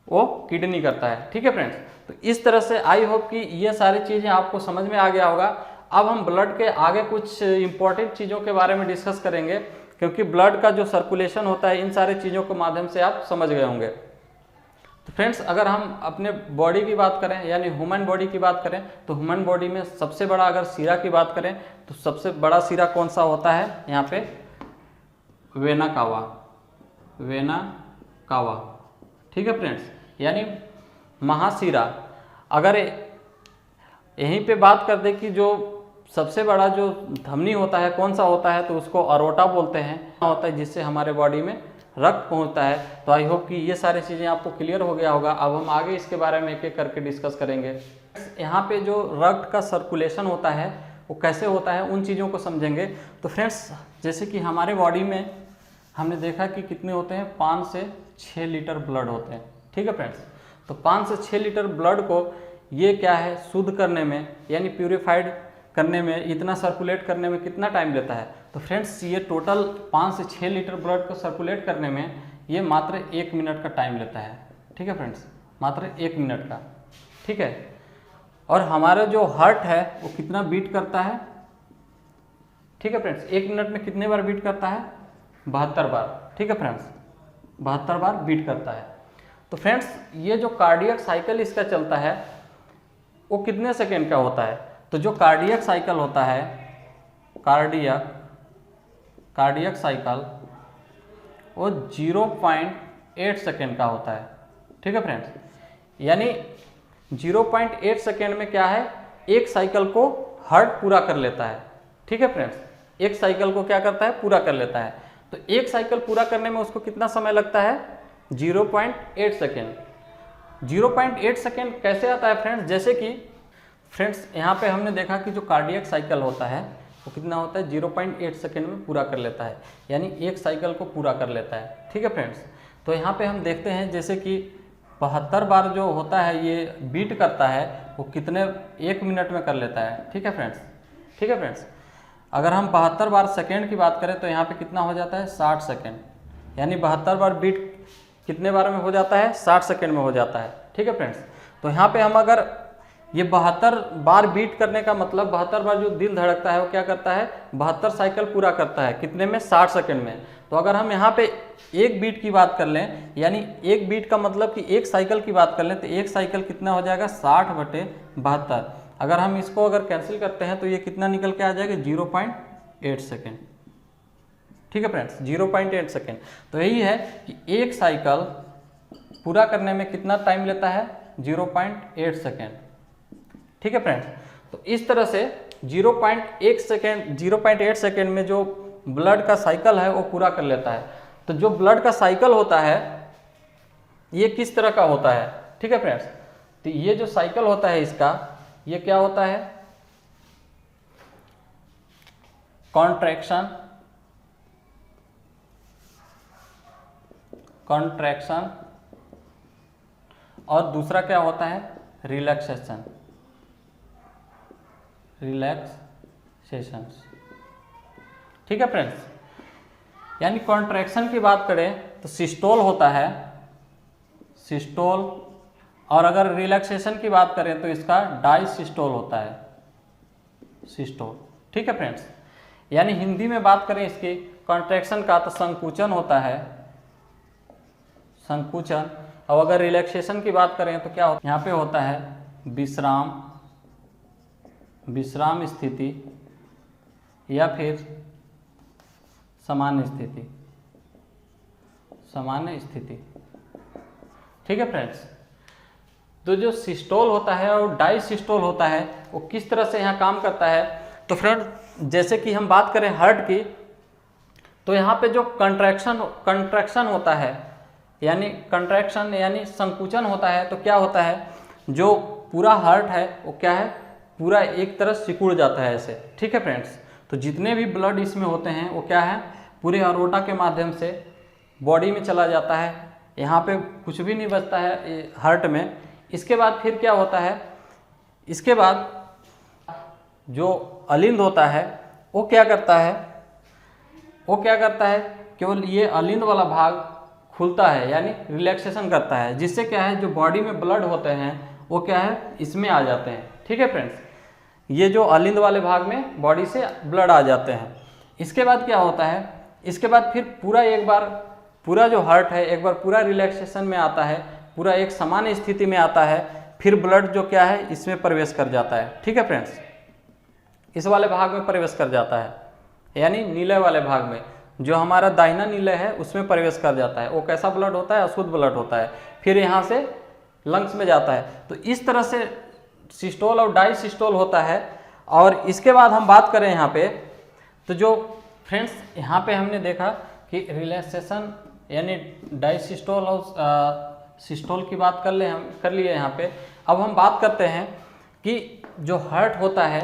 वो किडनी करता है। ठीक है फ्रेंड्स, तो इस तरह से आई होप कि ये सारी चीज़ें आपको समझ में आ गया होगा। अब हम ब्लड के आगे कुछ इंपॉर्टेंट चीज़ों के बारे में डिस्कस करेंगे, क्योंकि ब्लड का जो सर्कुलेशन होता है इन सारी चीज़ों के माध्यम से आप समझ गए होंगे। तो फ्रेंड्स अगर हम अपने बॉडी की बात करें यानी ह्यूमन बॉडी की बात करें, तो ह्यूमन बॉडी में सबसे बड़ा अगर शिरा की बात करें तो सबसे बड़ा शिरा कौन सा होता है, यहाँ पे वेना कावा। ठीक है फ्रेंड्स, यानी महाशिरा। अगर यहीं पे बात कर दे कि जो सबसे बड़ा जो धमनी होता है कौन सा होता है, तो उसको अरोटा बोलते हैं, होता है जिससे हमारे बॉडी में रक्त पहुंचता है। तो आई होप कि ये सारी चीज़ें आपको क्लियर हो गया होगा। अब हम आगे इसके बारे में एक एक करके डिस्कस करेंगे। यहाँ पे जो रक्त का सर्कुलेशन होता है वो कैसे होता है उन चीज़ों को समझेंगे। तो फ्रेंड्स जैसे कि हमारे बॉडी में हमने देखा कि कितने होते हैं, 5 से 6 लीटर ब्लड होते हैं। ठीक है फ्रेंड्स, तो 5 से 6 लीटर ब्लड को ये क्या है, शुद्ध करने में यानी प्यूरिफाइड करने में, इतना सर्कुलेट करने में कितना टाइम लेता है? तो फ्रेंड्स ये टोटल 5 से 6 लीटर ब्लड को सर्कुलेट करने में ये मात्र 1 मिनट का टाइम लेता है। ठीक है फ्रेंड्स, मात्र 1 मिनट का। ठीक है, और हमारा जो हार्ट है वो कितना बीट करता है? ठीक है फ्रेंड्स, 1 मिनट में कितने बार बीट करता है? 72 बार। ठीक है फ्रेंड्स, 72 बार बीट करता है। तो फ्रेंड्स ये जो कार्डियक साइकिल इसका चलता है वो कितने सेकेंड का होता है? तो जो कार्डियक साइकिल होता है, कार्डियक साइकिल वो 0.8 सेकेंड का होता है। ठीक है फ्रेंड्स, यानी 0.8 सेकेंड में क्या है, एक साइकिल को हार्ट पूरा कर लेता है। ठीक है फ्रेंड्स, एक साइकिल को क्या करता है? पूरा कर लेता है। तो एक साइकिल पूरा करने में उसको कितना समय लगता है? 0.8 सेकेंड। 0.8 सेकेंड कैसे आता है फ्रेंड्स? जैसे कि फ्रेंड्स यहाँ पे हमने देखा कि जो कार्डियक साइकिल होता है वो कितना होता है? 0.8 सेकेंड में पूरा कर लेता है, यानी एक साइकिल को पूरा कर लेता है। ठीक है फ्रेंड्स, तो यहाँ पे हम देखते हैं जैसे कि 72 बार जो होता है ये बीट करता है वो कितने 1 मिनट में कर लेता है। ठीक है फ्रेंड्स, ठीक है फ्रेंड्स, अगर हम 72 बार सेकेंड की बात करें तो यहाँ पे कितना हो जाता है? 60 सेकेंड, यानी 72 बार बीट कितने बार में हो जाता है? 60 सेकेंड में हो जाता है। ठीक है फ्रेंड्स, तो यहाँ पे हम अगर ये 72 बार बीट करने का मतलब 72 बार जो दिल धड़कता है वो क्या करता है? 72 साइकिल पूरा करता है, कितने में? 60 सेकेंड में। तो अगर हम यहाँ पे एक बीट की बात कर लें, यानी एक बीट का मतलब कि एक साइकिल की बात कर लें, तो एक साइकिल कितना हो जाएगा? 60/72। अगर हम इसको अगर कैंसिल करते हैं तो ये कितना निकल के आ जाएगा? 0.8 सेकेंड। ठीक है फ्रेंड्स, 0.8 सेकेंड। तो यही है कि एक साइकिल पूरा करने में कितना टाइम लेता है? 0.8 सेकेंड। ठीक है फ्रेंड्स, तो इस तरह से 0.8 सेकेंड में जो ब्लड का साइकिल है वो पूरा कर लेता है। तो जो ब्लड का साइकिल होता है ये किस तरह का होता है? ठीक है फ्रेंड्स, तो ये जो साइकिल होता है इसका, ये क्या होता है? कॉन्ट्रैक्शन, कॉन्ट्रैक्शन, और दूसरा क्या होता है? Relaxation, relaxation. ठीक है फ्रेंड्स, यानी कॉन्ट्रैक्शन की बात करें तो सिस्टोल होता है, सिस्टोल, और अगर रिलैक्सेशन की बात करें तो इसका डायसिस्टोल होता है, सिस्टोल। ठीक है फ्रेंड्स, यानी हिंदी में बात करें इसकी कॉन्ट्रैक्शन का तो संकुचन होता है, संकुचन, और अगर रिलैक्सेशन की बात करें तो क्या होता है? यहाँ पे होता है विश्राम, विश्राम स्थिति या फिर सामान्य स्थिति, सामान्य स्थिति। ठीक है फ्रेंड्स, तो जो सिस्टोल होता है और डायसिस्टोल होता है वो किस तरह से यहाँ काम करता है? तो फ्रेंड्स जैसे कि हम बात करें हार्ट की, तो यहाँ पे जो कंट्रैक्शन होता है, यानी कंट्रैक्शन यानी संकुचन होता है, तो क्या होता है? जो पूरा हार्ट है वो क्या है? पूरा एक तरह सिकुड़ जाता है ऐसे। ठीक है फ्रेंड्स, तो जितने भी ब्लड इसमें होते हैं वो क्या है? पूरे अरोटा के माध्यम से बॉडी में चला जाता है, यहाँ पे कुछ भी नहीं बचता है हार्ट में। इसके बाद फिर क्या होता है? इसके बाद जो अलिंद होता है वो क्या करता है? वो क्या करता है? केवल ये अलिंद वाला भाग खुलता है, यानी रिलैक्सेशन करता है, जिससे क्या है जो बॉडी में ब्लड होते हैं वो क्या है? इसमें आ जाते हैं। ठीक है फ्रेंड्स, ये जो अलिंद वाले भाग में बॉडी से ब्लड आ जाते हैं। इसके बाद क्या होता है? इसके बाद फिर पूरा एक बार पूरा जो हार्ट है एक बार पूरा रिलैक्सेशन में आता है, पूरा एक सामान्य स्थिति में आता है, फिर ब्लड जो क्या है इसमें प्रवेश कर जाता है। ठीक है फ्रेंड्स, इस वाले भाग में प्रवेश कर जाता है, यानी नीले वाले भाग में, जो हमारा दाहिना नीले है उसमें प्रवेश कर जाता है। वो कैसा ब्लड होता है? अशुद्ध ब्लड होता है, फिर यहाँ से लंग्स में जाता है। तो इस तरह से सिस्टोल और डायसिस्टोल होता है। और इसके बाद हम बात करें यहाँ पे, तो जो फ्रेंड्स यहाँ पे हमने देखा कि रिलैक्सेशन यानी डायसिस्टोल और सिस्टोल की बात कर लिए यहाँ पे। अब हम बात करते हैं कि जो हार्ट होता है,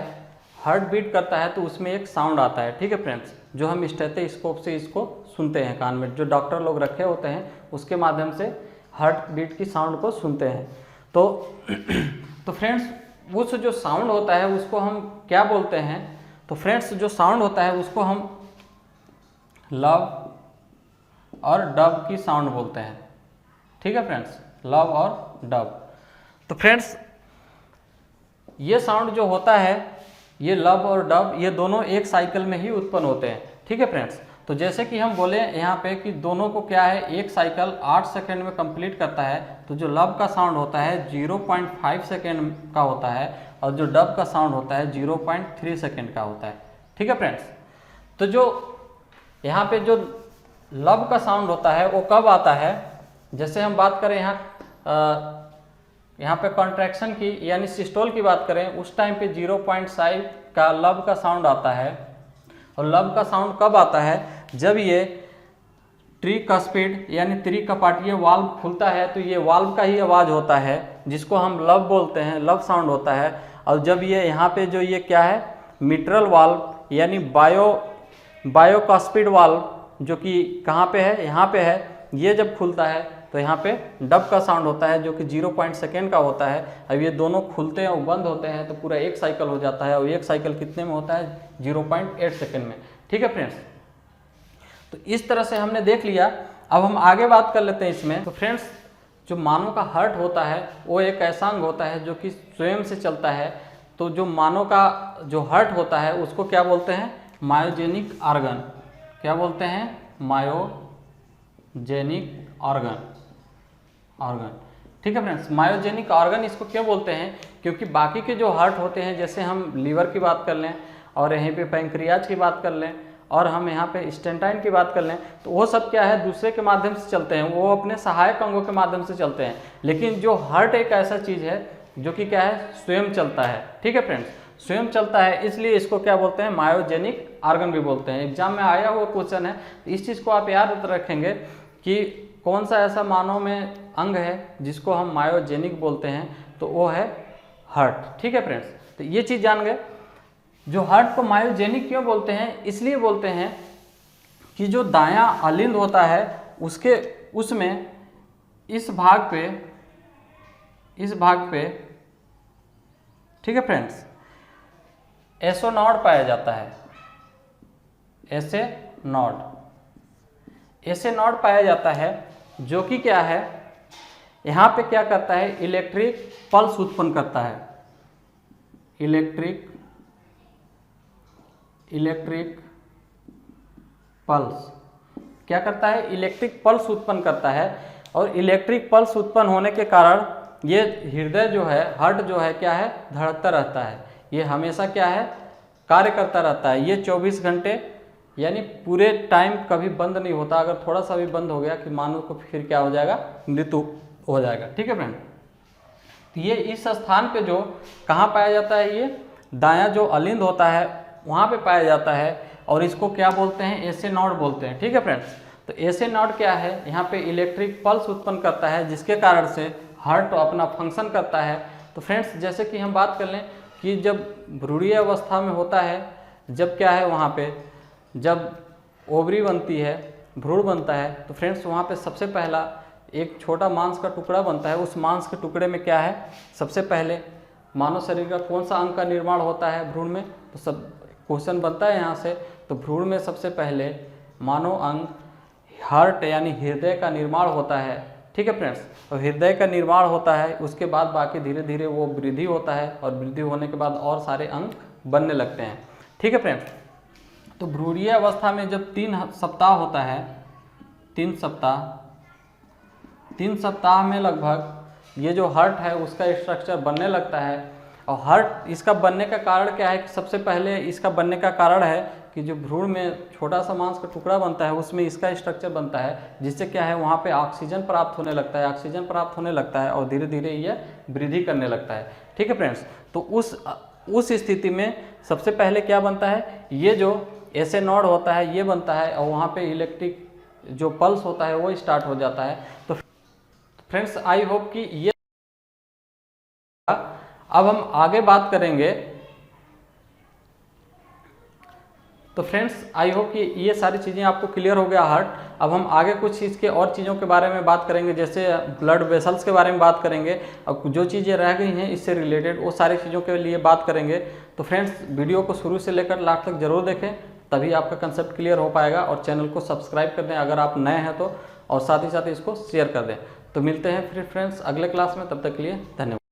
हार्ट बीट करता है तो उसमें एक साउंड आता है। ठीक है फ्रेंड्स, जो हम स्टेथोस्कोप से इसको सुनते हैं कान में, जो डॉक्टर लोग रखे होते हैं उसके माध्यम से हार्ट बीट की साउंड को सुनते हैं। तो फ्रेंड्स उस जो साउंड होता है उसको हम क्या बोलते हैं? तो फ्रेंड्स जो साउंड होता है उसको हम लव और डब की साउंड बोलते हैं। ठीक है फ्रेंड्स, लव और डब। तो फ्रेंड्स ये साउंड जो होता है, ये लव और डब, ये दोनों एक साइकिल में ही उत्पन्न होते हैं। ठीक है फ्रेंड्स, तो जैसे कि हम बोले यहाँ पे कि दोनों को क्या है, एक साइकिल 8 सेकेंड में कंप्लीट करता है, तो जो लव का साउंड होता है 0.5 सेकेंड का होता है और जो डब का साउंड होता है 0.3 सेकेंड का होता है। ठीक है फ्रेंड्स, तो जो यहाँ पे जो लव का साउंड होता है वो कब आता है? जैसे हम बात करें यहाँ पे कॉन्ट्रैक्शन की यानी सिस्टोल की बात करें, उस टाइम पे 0.5 का लव का साउंड आता है। और लव का साउंड कब आता है? जब ये ट्रिकस्पिड यानी त्रिकपाटीय वाल्व खुलता है, तो ये वाल्व का ही आवाज़ होता है जिसको हम लव बोलते हैं, लव साउंड होता है। और जब ये यहाँ पे जो ये क्या है, मिट्रल वाल्व यानी बायोकास्पिड वाल्व जो कि कहाँ पे है, यहाँ पे है, ये जब खुलता है तो यहाँ पे डब का साउंड होता है जो कि 0 सेकेंड का होता है। अब ये दोनों खुलते हैं और बंद होते हैं तो पूरा एक साइकिल हो जाता है, और एक साइकिल कितने में होता है? 0.8 सेकेंड में। ठीक है फ्रेंड्स, तो इस तरह से हमने देख लिया। अब हम आगे बात कर लेते हैं इसमें। तो फ्रेंड्स जो मानव का हार्ट होता है वो एक ऐसा अंग होता है जो कि स्वयं से चलता है। तो जो मानव का जो हार्ट होता है उसको क्या बोलते हैं? Myogenic organ. क्या बोलते हैं? Myogenic organ. ठीक है फ्रेंड्स, मायोजेनिक ऑर्गन इसको क्यों बोलते हैं? क्योंकि बाकी के जो हार्ट होते हैं, जैसे हम लीवर की बात कर लें और यहीं पे पैंक्रियाज की बात कर लें और हम यहाँ पे स्टेंटाइन की बात कर लें, तो वो सब क्या है, दूसरे के माध्यम से चलते हैं, वो अपने सहायक अंगों के माध्यम से चलते हैं। लेकिन जो हार्ट एक ऐसा चीज़ है जो कि क्या है, स्वयं चलता है। ठीक है फ्रेंड्स, स्वयं चलता है, इसलिए इसको क्या बोलते हैं? मायोजेनिक ऑर्गन भी बोलते हैं। एग्जाम में आया हुआ क्वेश्चन है, इस चीज़ को आप याद रखेंगे कि कौन सा ऐसा मानव में अंग है जिसको हम मायोजेनिक बोलते हैं, तो वो है हार्ट। ठीक है फ्रेंड्स, तो ये चीज़ जान गए। जो हार्ट को मायोजेनिक क्यों बोलते हैं? इसलिए बोलते हैं कि जो दायां अलिंद होता है उसमें इस भाग पे ठीक है फ्रेंड्स, एसोनॉड पाया जाता है। एसोनॉड पाया जाता है जो कि क्या है, यहाँ पे क्या करता है, इलेक्ट्रिक पल्स उत्पन्न करता है। इलेक्ट्रिक पल्स क्या करता है? इलेक्ट्रिक पल्स उत्पन्न करता है। और इलेक्ट्रिक पल्स उत्पन्न होने के कारण ये हृदय जो है, हार्ट जो है, क्या है, धड़कता रहता है। ये हमेशा क्या है, कार्य करता रहता है। ये 24 घंटे यानी पूरे टाइम कभी बंद नहीं होता। अगर थोड़ा सा भी बंद हो गया कि मानव को फिर क्या हो जाएगा, मृत्यु हो जाएगा। ठीक है फ्रेंड, तो ये इस स्थान पे जो कहाँ पाया जाता है, ये दायां जो अलिंद होता है वहाँ पे पाया जाता है, और इसको क्या बोलते हैं? एसोनॉड बोलते हैं। ठीक है फ्रेंड्स, तो एसोनॉड क्या है, यहाँ पे इलेक्ट्रिक पल्स उत्पन्न करता है जिसके कारण से हार्ट अपना फंक्शन करता है। तो फ्रेंड्स जैसे कि हम बात कर लें कि जब भ्रूणीय अवस्था में होता है, जब क्या है वहाँ पे जब ओवरी बनती है, भ्रूण बनता है, तो फ्रेंड्स वहाँ पे सबसे पहला एक छोटा मांस का टुकड़ा बनता है। उस मांस के टुकड़े में क्या है, सबसे पहले मानव शरीर का कौन सा अंग का निर्माण होता है भ्रूण में? तो सब क्वेश्चन बनता है यहाँ से। तो भ्रूण में सबसे पहले मानव अंग हार्ट यानी हृदय का निर्माण होता है। ठीक है फ्रेंड्स, तो हृदय का निर्माण होता है, उसके बाद बाकी धीरे धीरे वो वृद्धि होता है, और वृद्धि होने के बाद और सारे अंग बनने लगते हैं। ठीक है फ्रेंड्स, तो भ्रूणीय अवस्था में जब 3 सप्ताह होता है, 3 सप्ताह में लगभग ये जो हार्ट है उसका स्ट्रक्चर बनने लगता है। और हार्ट इसका बनने का कारण क्या है कि सबसे पहले इसका बनने का कारण है कि जो भ्रूण में छोटा सा मांस का टुकड़ा बनता है उसमें इसका स्ट्रक्चर बनता है, जिससे क्या है वहाँ पे ऑक्सीजन प्राप्त होने लगता है। ऑक्सीजन प्राप्त होने लगता है और धीरे धीरे ये वृद्धि करने लगता है। ठीक है फ्रेंड्स, तो उस स्थिति में सबसे पहले क्या बनता है, ये जो एसोनॉड होता है ये बनता है, और वहाँ पे इलेक्ट्रिक जो पल्स होता है वो स्टार्ट हो जाता है। तो फ्रेंड्स आई होप कि ये, अब हम आगे बात करेंगे तो फ्रेंड्स आई होप कि ये सारी चीज़ें आपको क्लियर हो गया हार्ट। अब हम आगे कुछ चीज़ के और चीज़ों के बारे में बात करेंगे, जैसे ब्लड वेसल्स के बारे में बात करेंगे। अब जो चीज़ें रह गई हैं इससे रिलेटेड वो सारी चीज़ों के लिए बात करेंगे। तो फ्रेंड्स वीडियो को शुरू से लेकर लास्ट तक जरूर देखें, तभी आपका कंसेप्ट क्लियर हो पाएगा। और चैनल को सब्सक्राइब कर दें अगर आप नए हैं तो, और साथ ही साथ इसको शेयर कर दें। तो मिलते हैं फिर फ्रेंड्स अगले क्लास में, तब तक के लिए धन्यवाद।